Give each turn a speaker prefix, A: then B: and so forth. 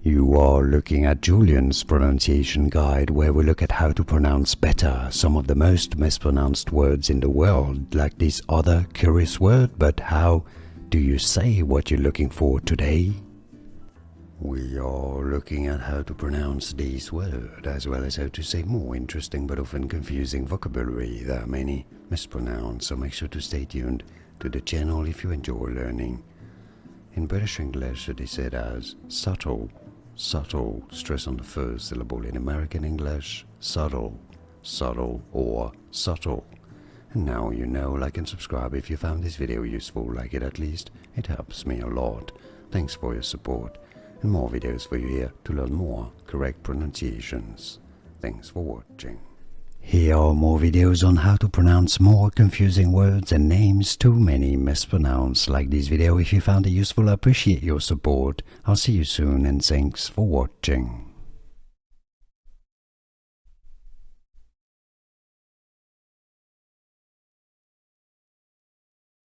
A: You are looking at Julian's pronunciation guide, where we look at how to pronounce better some of the most mispronounced words in the world, like this other curious word. But how do you say what you're looking for today? We are looking at how to pronounce this word, as well as how to say more interesting but often confusing vocabulary. There are many mispronounced, so make sure to stay tuned to the channel if you enjoy learning. In British English it is said as subtle, subtle, stress on the first syllable. In American English, subtle, subtle, or subtle. And now you know. Like and subscribe if you found this video useful. Like it at least, it helps me a lot. Thanks for your support, and more videos for you here to learn more correct pronunciations. Thanks for watching. Here are more videos on how to pronounce more confusing words and names too many mispronounced. Like this video if you found it useful. I appreciate your support. I'll see you soon, and thanks for watching.